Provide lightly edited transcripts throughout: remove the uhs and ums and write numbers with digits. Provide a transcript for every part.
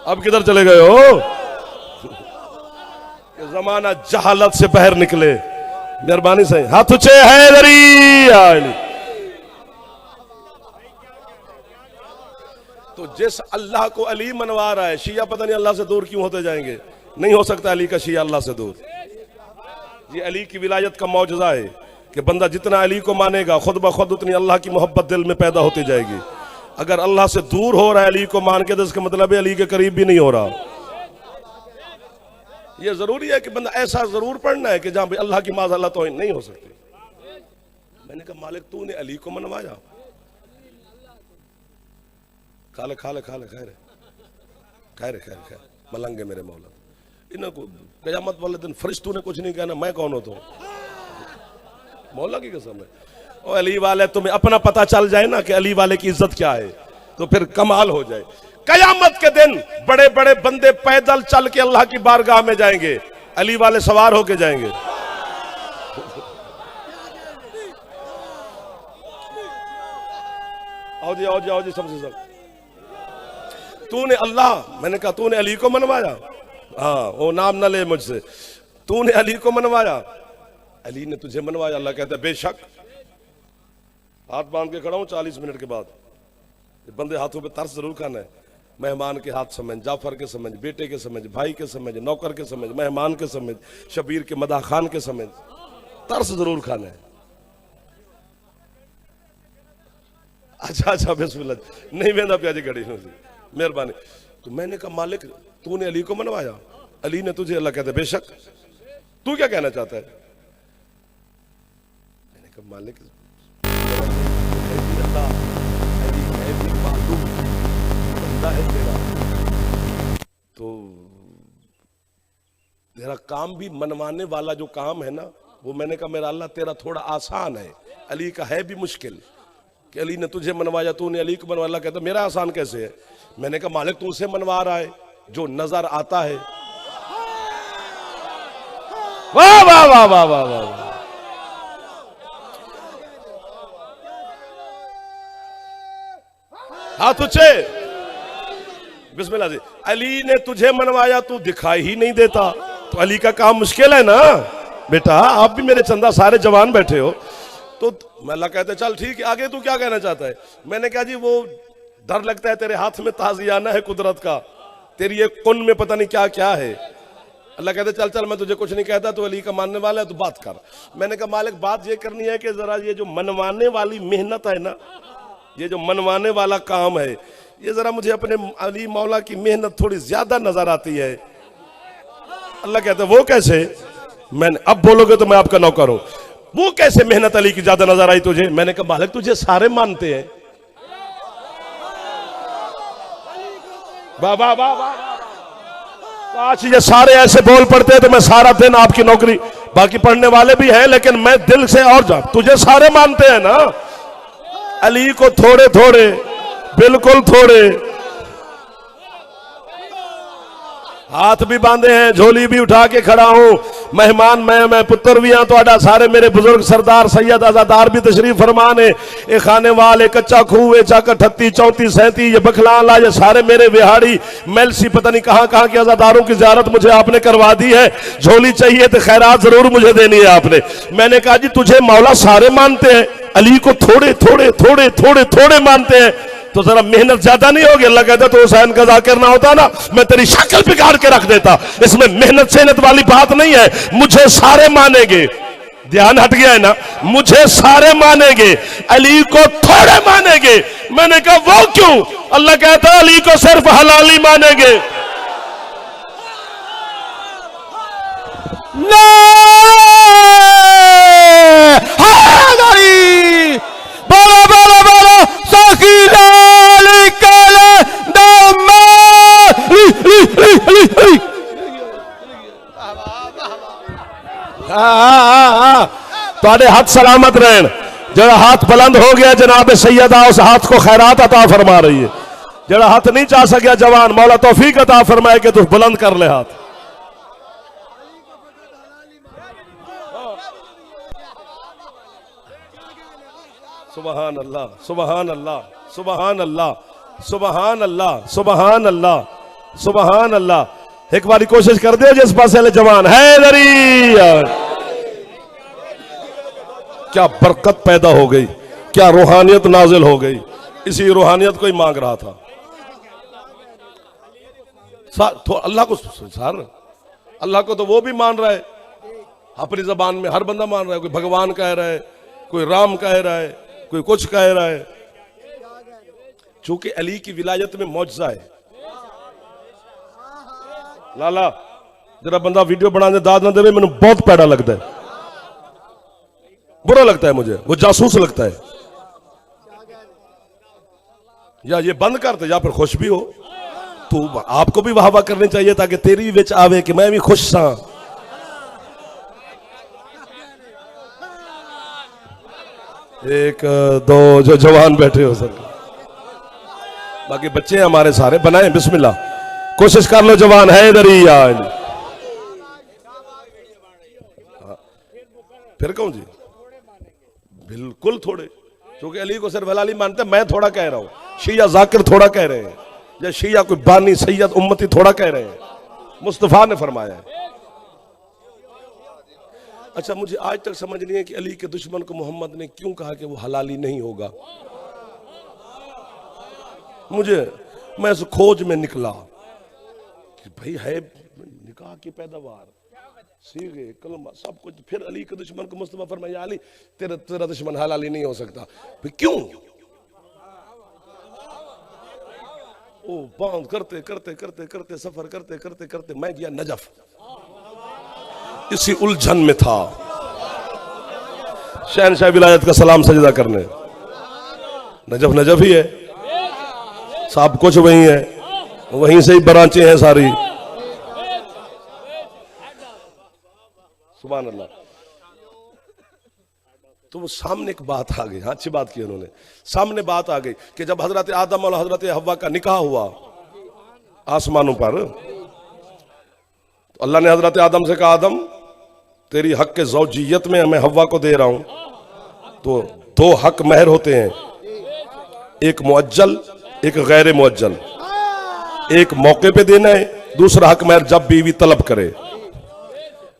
अब किधर चले गए हो? जमाना जहालत से बाहर निकले। मेहरबानी से हाथ ऊंचे हैदरी। तो जिस अल्लाह को अली मनवा रहा है, शिया पता नहीं अल्लाह से दूर क्यों होते जाएंगे। नहीं हो सकता अली का शिया अल्लाह से दूर। ये अली की विलायत का मौजज़ा है कि बंदा जितना अली को मानेगा खुद ब खुद उतनी अल्लाह की मोहब्बत दिल में पैदा होती जाएगी। अगर अल्लाह से दूर हो रहा है अली को मान के, तो इसका मतलब है अली के करीब भी नहीं हो रहा। ये जरूरी है कि बंदा ऐसा जरूर पढ़ना है कि जहां भी अल्लाह की माज़ अल्लाह तौहीन नहीं हो सकती। मैंने कहा मालिक तूने अली को मनवाया। खाले खाले खाले खैर खैर खैर खैर मलंगे मेरे मौला। इनको क़यामत वाले दिन फरिश्तों ने कुछ नहीं कहना, मैं कौन होता हूँ? मौला की कसम है। ओ अली वाले, तुम्हें अपना पता चल जाए ना कि अली वाले की इज्जत क्या है, तो फिर कमाल हो जाए। क़यामत के दिन बड़े बड़े बंदे पैदल चल के अल्लाह की बारगाह में जाएंगे, अली वाले सवार होके जाएंगे। आओ जी सबसे सब। तूने अल्लाह, मैंने कहा तूने अली को मनवाया? हाँ, वो नाम न ले मुझसे। तूने अली को मनवाया? अली ने तुझे मनवाया? अल्लाह कहता है बेशक। हाथ बांध के खड़ा हूं 40 मिनट के बाद। बंदे हाथों पे तरस जरूर खाना है। मेहमान के हाथ समझ, जाफर के समझ, बेटे के समझ, भाई के समझ, नौकर के समझ, मेहमान के समझ, शबीर के मदा खान के समझ, तरस जरूर खाना है। अच्छा बिस्मिल्लाह। नहीं वेंदा प्याजी घड़ी मेहरबानी। तो मैंने कहा मालिक तूने अली को मनवाया? अली ने तुझे? अल्लाह कहते बेशक। तू क्या कहना चाहता है? मैंने कहा मालिक बंदा है तेरा, तो तेरा काम भी मनवाने वाला जो काम है ना वो, मैंने कहा मेरा अल्लाह तेरा थोड़ा आसान है, अली का है भी मुश्किल। कि अली ने तुझे मनवाया, तूने अली को मनवाया। अल्लाह कहता मेरा आसान कैसे है? मैंने कहा मालिक तू उसे मनवा रहा है जो नजर आता है। वाह वाह वाह वाह वाह वाह। हाथ ऊंचे बिस्मिल्लाह जी। अली ने तुझे मनवाया, तू दिखाई ही नहीं देता, तो अली का काम मुश्किल है ना बेटा। आप भी मेरे चंदा सारे जवान बैठे हो। तो अल्लाह कहते चल ठीक है, आगे तू क्या कहना चाहता है? मैंने कहा जी वो डर लगता है तेरे हाथ में ताज़ियाना है कुदरत का, तेरी ये कुन में पता नहीं क्या क्या है। अल्लाह कहते चल चल मैं तुझे कुछ नहीं कहता, तो अली का मानने वाला है तो बात कर। मैंने कहा मालिक बात ये करनी है कि जरा ये जो मनवाने वाली मेहनत है ना, ये जो मनवाने वाला काम है, ये जरा मुझे अपने अली मौला की मेहनत थोड़ी ज्यादा नजर आती है। अल्लाह कहते वो कैसे? मैंने अब बोलोगे तो मैं आपका नौकर हूं। वो कैसे मेहनत अली की ज्यादा नजर आई तुझे? मैंने कहा मालिक तुझे सारे मानते हैं। वाह वाह वाह वाह। काश ये सारे ऐसे बोल पड़ते हैं तो मैं सारा दिन आपकी नौकरी, बाकी पढ़ने वाले भी हैं लेकिन मैं दिल से और जा। तुझे सारे मानते हैं ना, अली को थोड़े थोड़े, बिल्कुल थोड़े। हाथ भी बांधे हैं, झोली भी उठा के खड़ा हूं। मेहमान मैं पुत्र भी हाँ तो सारे मेरे बुजुर्ग सरदार सैयद आजादार भी तशरीफ फरमान है। ए खाने वाले कच्चा खूह, ए चाक 38 34 37, ये बखलाला, ये सारे मेरे बिहाड़ी मेलसी, पता नहीं कहां कहां के आजादारों की ज़ियारत मुझे आपने करवा दी है। झोली चाहिए तो खैरात जरूर मुझे देनी है आपने। मैंने कहा जी तुझे मौला सारे मानते हैं, अली को थोड़े थोड़े थोड़े थोड़े थोड़े मानते हैं, तो जरा मेहनत ज्यादा नहीं होगी? अल्लाह कहता तो हुसैन का जाकिर ना होता ना, मैं तेरी शक्ल बिगाड़ के रख देता। इसमें मेहनत सेहनत वाली बात नहीं है। मुझे सारे मानेंगे, ध्यान हट गया है ना? मुझे सारे मानेंगे, अली को थोड़े मानेंगे। मैंने कहा वो क्यों? अल्लाह कहता अली को सिर्फ हलाली मानेंगे। बोलो बोलो बोलो थोड़े हाथ सलामत रहन। जरा हाथ बुलंद हो गया जनाब सैयदा उस हाथ को खैरात अता फरमा रही है। जरा हाथ नहीं चाह सकिया जवान, मौला तौफीक अता फरमाए कि तू बुलंद कर ले हाथ। सुबहान अल्लाह सुबहान अल्लाह सुबहान अल्लाह सुबहान अल्लाह सुबहान अल्लाह सुभान अल्लाह। एक बारी कोशिश कर दो जिस पास वाले जवान हैदरी। क्या बरकत पैदा हो गई, क्या रूहानियत नाजिल हो गई। इसी रूहानियत को ही मांग रहा था तो अल्लाह को। सर अल्लाह को तो वो भी मान रहा है, अपनी जबान में हर बंदा मान रहा है। कोई भगवान कह रहा है, कोई राम कह रहा है, कोई कुछ कह रहा है। चूंकि अली की विलायत में मौजज़ा है। लाला जरा बंदा वीडियो बनाने दाद ना देवे, मैंने बहुत पैड़ा लगता है, बुरा लगता है मुझे, वो जासूस लगता है। या ये बंद कर दे या फिर खुश भी हो तो आपको भी वाहवा करनी चाहिए ताकि तेरी भी विच आवे कि मैं भी खुश सा। एक दो जो जवान बैठे हो सर, बाकी बच्चे हमारे सारे बनाए। बिस्मिल्लाह कोशिश कर लो जवान हैदरी यार। फिर कहूं जी बिल्कुल थोड़े, क्योंकि अली को सिर्फ हलाली मानते, मैं थोड़ा कह रहा हूं। शिया जाकिर थोड़ा कह रहे हैं, या शिया कोई बानी सैयद उम्मती थोड़ा कह रहे हैं, मुस्तफा ने फरमाया है। अच्छा मुझे आज तक समझ नहीं है कि अली के दुश्मन को मोहम्मद ने क्यों कहा कि वो हलाली नहीं होगा। मैं उस खोज में निकला कि भाई है निकाह की पैदावार, सीगे कलमा सब कुछ। फिर अली के दुश्मन को मुस्तफा फरमाया अली तेरा दुश्मन हलाली नहीं हो सकता। फिर क्यों? ओ बांध करते करते करते करते सफर करते करते करते मैं गया नजफ। इसी उलझन में था शहनशाह विलायत का सलाम सजदा करने। नजफ नजफ ही है, सब कुछ वही है, वहीं से ही ब्रांचें हैं सारी। सुभान अल्लाह। तो वो सामने एक बात आ गई, अच्छी बात की उन्होंने। सामने बात आ गई कि जब हजरत आदम और हजरत हव्वा का निकाह हुआ आसमानों पर, तो अल्लाह ने हजरत आदम से कहा आदम तेरी हक के ज़ौजियत में मैं हव्वा को दे रहा हूं, तो दो हक महर होते हैं, एक मुअज्जल एक गैर मुअज्जल। एक मौके पे देना है, दूसरा हक महर जब बीवी तलब करे।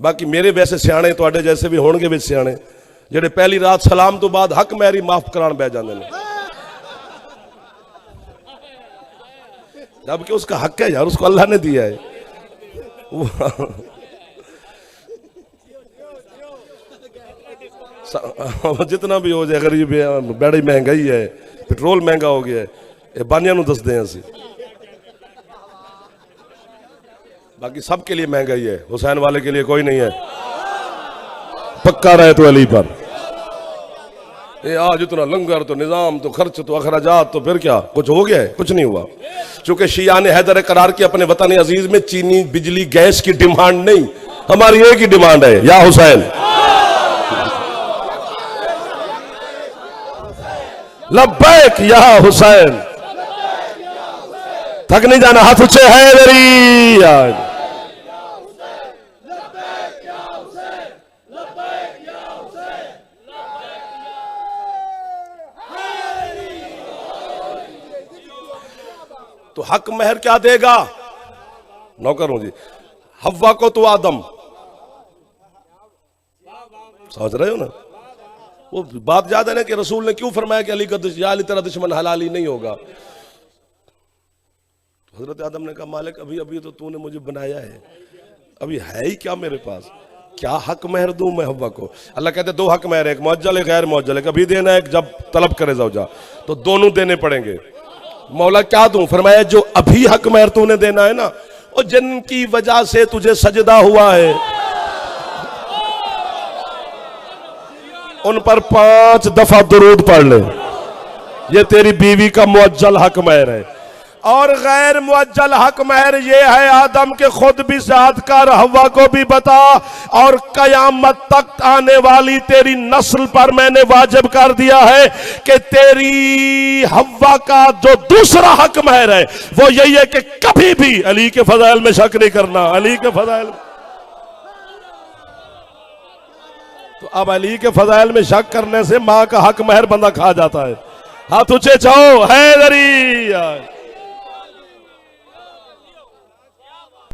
बाकी मेरे वैसे सियाने तुहाडे जैसे भी होणगे विच सियाने जेडे पहली रात सलाम तो बाद हक महरी माफ कराण बह जांदे ने, जबकि उसका हक है यार, उसको अल्लाह ने दिया है। जितना भी हो जाए, गरीब है, बड़ी महंगाई है, पेट्रोल महंगा हो गया है, ये बानिया नूं दसदे हैं असीं। बाकी सबके लिए महंगाई है, हुसैन वाले के लिए कोई नहीं है। पक्का रहे तो अली पर। ये आज इतना लंगर तो निजाम तो खर्च तो अखराजात, तो फिर क्या कुछ हो गया है? कुछ नहीं हुआ। चूंकि शिया ने हैदर करार की अपने वतन अजीज में चीनी बिजली गैस की डिमांड नहीं, हमारी एक ही डिमांड है, या हुसैन। लब्बैक या हुसैन। थक नहीं जाना, हाथ ऊंचे हैदरी यार। तो हक महर क्या देगा? नौकर हूं जी। हव्वा को तो आदम, समझ रहे हो ना? वो बात याद है ना कि रसूल ने क्यों फरमाया कि अली का अली तेरा दुश्मन हलाली नहीं होगा। तो हजरत आदम ने कहा मालिक अभी अभी तो तूने मुझे बनाया है, अभी है ही क्या मेरे पास, क्या हक महर दूं मैं हव्वा को? अल्लाह कहते दो हक महर, एक मुअज्जल एक गैर मुअज्जल, एक अभी देना है एक जब तलब करे ज़ौजा, तो दोनों देने पड़ेंगे। मौला क्या दूं? फरमाया जो अभी हक महर तूने देना है ना, और जिनकी वजह से तुझे सजदा हुआ है उन पर 5 दफा दुरूद पढ़ ले, ये तेरी बीवी का मुअज्जल हक महर है। और गैर मुअज्जल हक महर ये है आदम के खुद भी साथ कर, हव्वा को भी बता, और कयामत तक आने वाली तेरी नस्ल पर मैंने वाजिब कर दिया है कि तेरी हव्वा का जो दूसरा हक महर है वो यही है कि कभी भी अली के फजाइल में शक नहीं करना। अली के फजाइल, तो अब अली के फजाइल में शक करने से मां का हक महर बंदा खा जाता है। हाथ ऊंचे चाहो हैदरी यार।